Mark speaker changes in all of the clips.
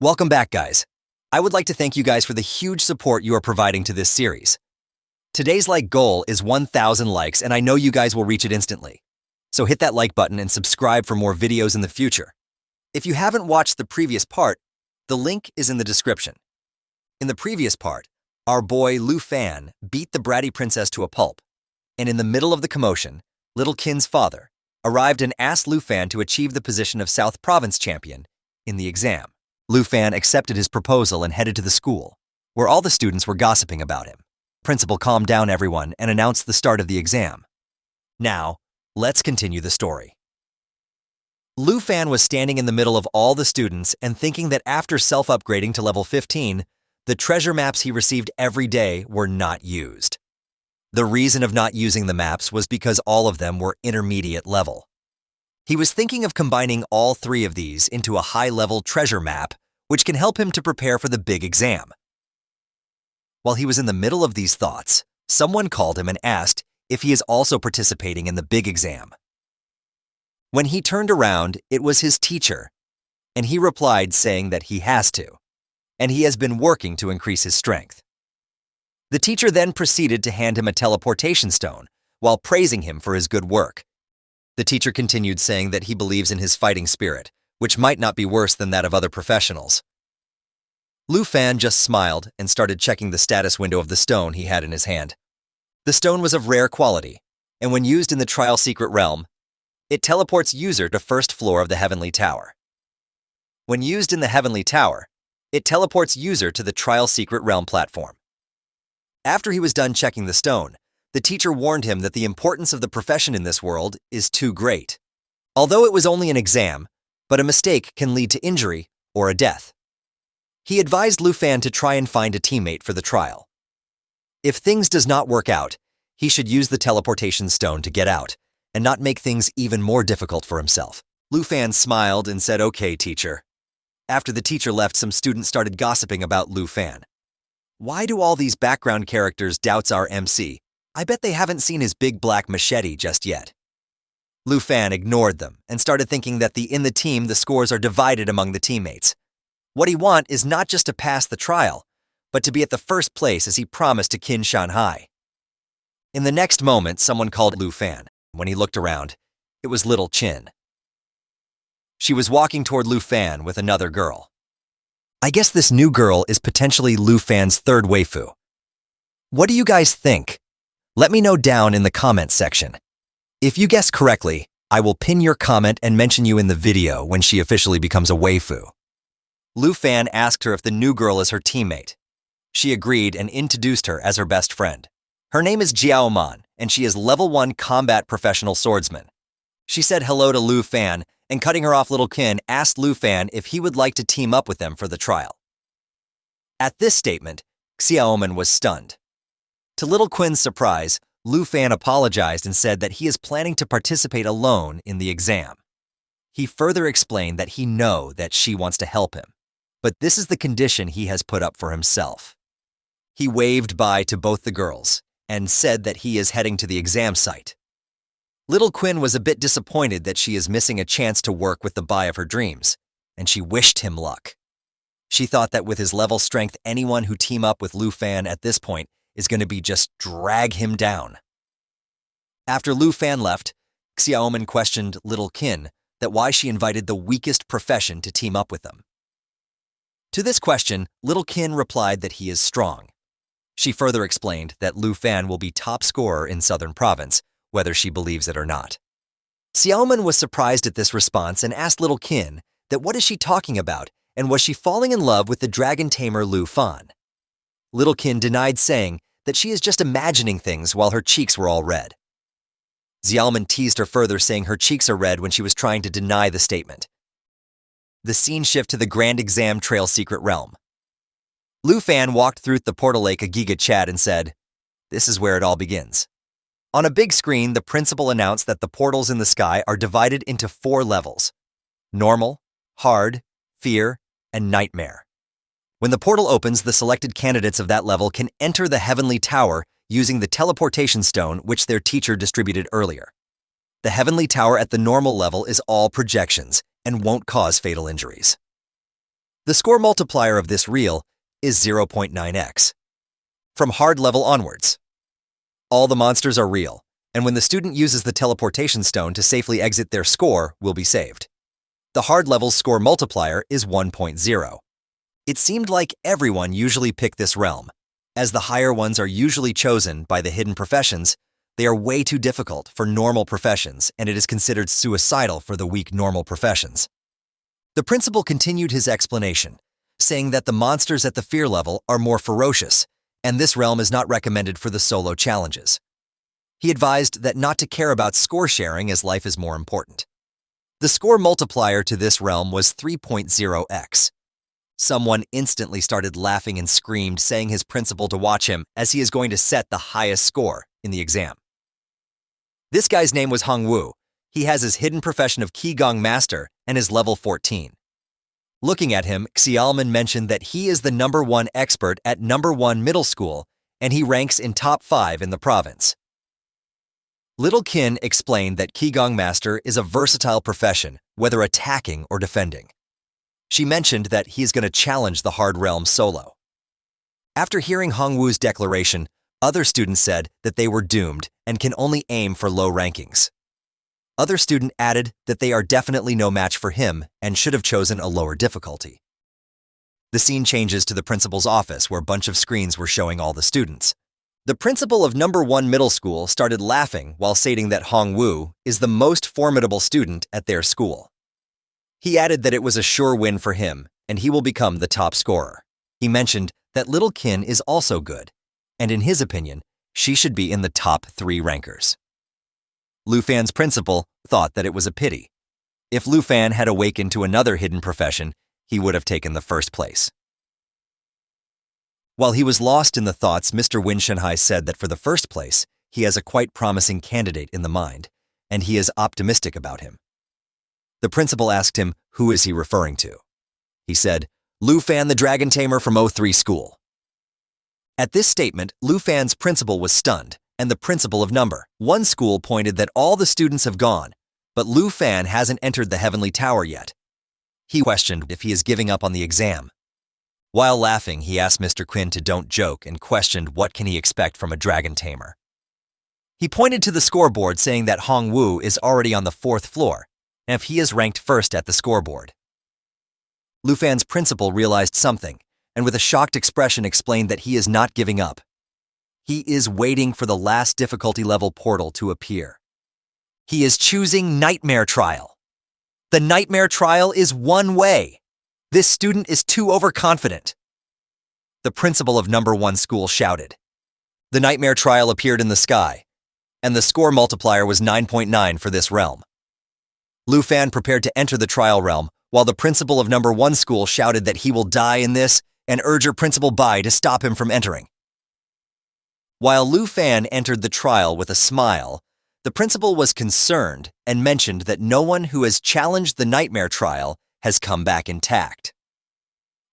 Speaker 1: Welcome back, guys. I would like to thank you guys for the huge support you are providing to this series. Today's like goal is 1,000 likes, and I know you guys will reach it instantly. So hit that like button and subscribe for more videos in the future. If you haven't watched the previous part, the link is in the description. In the previous part, our boy Lu Fan beat the bratty princess to a pulp, and in the middle of the commotion, Little Kin's father arrived and asked Lu Fan to achieve the position of South Province champion in the exam. Lu Fan accepted his proposal and headed to the school, where all the students were gossiping about him. Principal calmed down everyone and announced the start of the exam. Now, let's continue the story. Lu Fan was standing in the middle of all the students and thinking that after self-upgrading to level 15, the treasure maps he received every day were not used. The reason of not using the maps was because all of them were intermediate level. He was thinking of combining all three of these into a high-level treasure map, which can help him to prepare for the big exam. While he was in the middle of these thoughts, someone called him and asked if he is also participating in the big exam. When he turned around, it was his teacher, and he replied saying that he has to, and he has been working to increase his strength. The teacher then proceeded to hand him a teleportation stone while praising him for his good work. The teacher continued saying that he believes in his fighting spirit, which might not be worse than that of other professionals. Lu Fan just smiled and started checking the status window of the stone he had in his hand. The stone was of rare quality, and when used in the Trial Secret Realm, it teleports user to first floor of the Heavenly Tower. When used in the Heavenly Tower, it teleports user to the Trial Secret Realm platform. After he was done checking the stone, the teacher warned him that the importance of the profession in this world is too great. Although it was only an exam, but a mistake can lead to injury or a death. He advised Lu Fan to try and find a teammate for the trial. If things does not work out, he should use the teleportation stone to get out and not make things even more difficult for himself. Lu Fan smiled and said, "Okay, teacher." After the teacher left, some students started gossiping about Lu Fan. Why do all these background characters doubts our MC? I bet they haven't seen his big black machete just yet. Lu Fan ignored them and started thinking that in the team the scores are divided among the teammates. What he wants is not just to pass the trial, but to be at the first place as he promised to Qin Shanhai. In the next moment, someone called Lu Fan. When he looked around, it was Little Qin. She was walking toward Lu Fan with another girl. I guess this new girl is potentially Lu Fan's third waifu. What do you guys think? Let me know down in the comments section. If you guess correctly, I will pin your comment and mention you in the video when she officially becomes a waifu. Lu Fan asked her if the new girl is her teammate. She agreed and introduced her as her best friend. Her name is Jiao Man, and she is level 1 combat professional swordsman. She said hello to Lu Fan, and cutting her off, Little Qin asked Lu Fan if he would like to team up with them for the trial. At this statement, Xiaoman was stunned. To Little Qin's surprise, Lu Fan apologized and said that he is planning to participate alone in the exam. He further explained that he knows that she wants to help him, but this is the condition he has put up for himself. He waved bye to both the girls and said that he is heading to the exam site. Little Qin was a bit disappointed that she is missing a chance to work with the boy of her dreams, and she wished him luck. She thought that with his level strength, anyone who team up with Lu Fan at this point is going to be just drag him down. After Lu Fan left, Xiaoman questioned Little Qin that why she invited the weakest profession to team up with them. To this question, Little Qin replied that he is strong. She further explained that Lu Fan will be top scorer in Southern Province, whether she believes it or not. Xiaoman was surprised at this response and asked Little Qin that what is she talking about and was she falling in love with the dragon tamer Lu Fan. Little Qin denied, saying that she is just imagining things while her cheeks were all red. Xiaoman teased her further, saying her cheeks are red when she was trying to deny the statement. The scene shift to the Grand Exam Trail Secret Realm. Lu Fan walked through the portal lake a Giga Chat and said, "This is where it all begins." On a big screen, the principal announced that the portals in the sky are divided into 4 levels: normal, hard, fear, and nightmare. When the portal opens, the selected candidates of that level can enter the Heavenly Tower using the teleportation stone which their teacher distributed earlier. The Heavenly Tower at the normal level is all projections and won't cause fatal injuries. The score multiplier of this reel is 0.9x. From hard level onwards, all the monsters are real, and when the student uses the teleportation stone to safely exit, their score will be saved. The hard level's score multiplier is 1.0. It seemed like everyone usually picked this realm. As the higher ones are usually chosen by the hidden professions, they are way too difficult for normal professions, and it is considered suicidal for the weak normal professions. The principal continued his explanation, saying that the monsters at the fear level are more ferocious, and this realm is not recommended for the solo challenges. He advised that not to care about score sharing as life is more important. The score multiplier to this realm was 3.0x. Someone instantly started laughing and screamed, saying his principal to watch him as he is going to set the highest score in the exam. This guy's name was Hongwu. He has his hidden profession of Qigong Master and is level 14. Looking at him, Xiaoman mentioned that he is the #1 expert at #1 middle school, and he ranks in top 5 in the province. Little Qin explained that Qigong Master is a versatile profession, whether attacking or defending. She mentioned that he is going to challenge the hard realm solo. After hearing Hongwu's declaration, other students said that they were doomed and can only aim for low rankings. Other student added that they are definitely no match for him and should have chosen a lower difficulty. The scene changes to the principal's office where a bunch of screens were showing all the students. The principal of #1 middle school started laughing while stating that Hongwu is the most formidable student at their school. He added that it was a sure win for him and he will become the top scorer. He mentioned that Little Qin is also good, and in his opinion, she should be in the top 3 rankers. Lu Fan's principal thought that it was a pity. If Lu Fan had awakened to another hidden profession, he would have taken the first place. While he was lost in the thoughts, Mr. Win Shenhai said that for the first place, he has a quite promising candidate in the mind, and he is optimistic about him. The principal asked him who is he referring to. He said, Lu Fan the Dragon Tamer from O3 School. At this statement, Lu Fan's principal was stunned, and the principal of #1 school pointed that all the students have gone, but Lu Fan hasn't entered the Heavenly Tower yet. He questioned if he is giving up on the exam. While laughing, he asked Mr. Qin to don't joke and questioned what can he expect from a dragon tamer. He pointed to the scoreboard saying that Hongwu is already on the 4th floor, and if he is ranked first at the scoreboard. Lu Fan's principal realized something, and with a shocked expression explained that he is not giving up. He is waiting for the last difficulty level portal to appear. He is choosing Nightmare Trial. The Nightmare Trial is one way. This student is too overconfident. The principal of #1 school shouted. The Nightmare Trial appeared in the sky, and the score multiplier was 9.9 for this realm. Lu Fan prepared to enter the trial realm, while the principal of #1 school shouted that he will die in this and urged her Principal Bai to stop him from entering. While Lu Fan entered the trial with a smile, the principal was concerned and mentioned that no one who has challenged the Nightmare Trial has come back intact.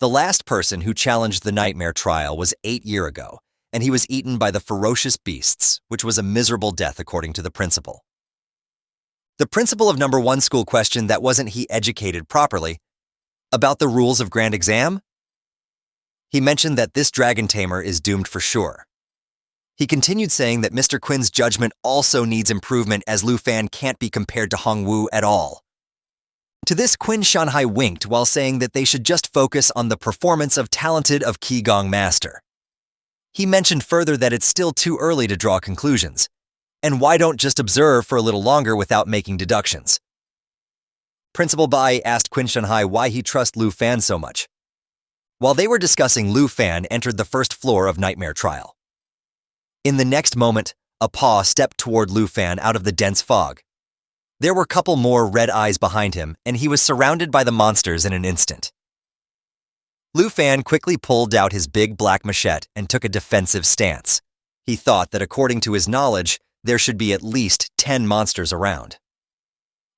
Speaker 1: The last person who challenged the Nightmare Trial was 8 years ago, and he was eaten by the ferocious beasts, which was a miserable death according to the principal. The principal of #1 school questioned that wasn't he educated properly about the rules of Grand Exam? He mentioned that this dragon tamer is doomed for sure. He continued saying that Mr. Qin's judgment also needs improvement as Lu Fan can't be compared to Hongwu at all. To this, Qin Shanhai winked while saying that they should just focus on the performance of talented of Qigong Master. He mentioned further that it's still too early to draw conclusions, and why don't just observe for a little longer without making deductions. Principal Bai asked Qin Shanhai why he trusts Lu Fan so much. While they were discussing, Lu Fan entered the 1st floor of Nightmare Trial. In the next moment, a paw stepped toward Lu Fan out of the dense fog. There were a couple more red eyes behind him, and he was surrounded by the monsters in an instant. Lu Fan quickly pulled out his big black machete and took a defensive stance. He thought that according to his knowledge, there should be at least 10 monsters around.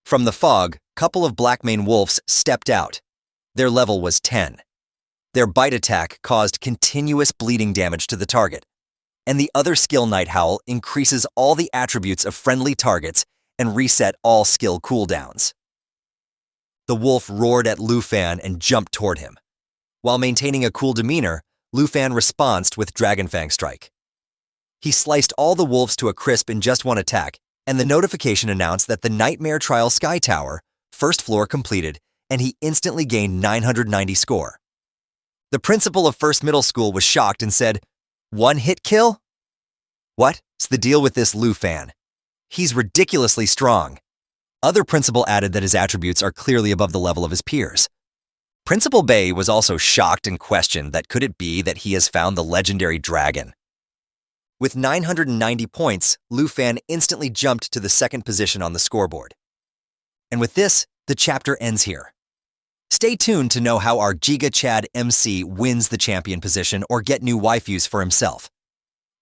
Speaker 1: From the fog, a couple of black-maned wolves stepped out. Their level was 10. Their bite attack caused continuous bleeding damage to the target, and the other skill Night Howl increases all the attributes of friendly targets and reset all skill cooldowns. The wolf roared at Lu Fan and jumped toward him. While maintaining a cool demeanor, Lufan responded with Dragon Fang Strike. He sliced all the wolves to a crisp in just one attack, and the notification announced that the Nightmare Trial Sky Tower, first floor completed, and he instantly gained 990 score. The principal of First Middle School was shocked and said, "One hit kill? What's the deal with this Lufan? He's ridiculously strong." Other principal added that his attributes are clearly above the level of his peers. Principal Bay was also shocked and questioned that could it be that he has found the legendary dragon. With 990 points, Lufan instantly jumped to the second position on the scoreboard. And with this, the chapter ends here. Stay tuned to know how our Giga Chad MC wins the champion position or get new waifus for himself.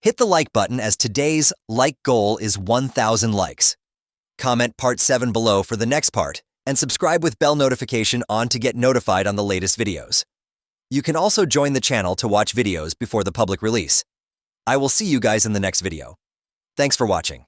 Speaker 1: Hit the like button as today's like goal is 1,000 likes. Comment part 7 below for the next part, and subscribe with bell notification on to get notified on the latest videos. You can also join the channel to watch videos before the public release. I will see you guys in the next video. Thanks for watching.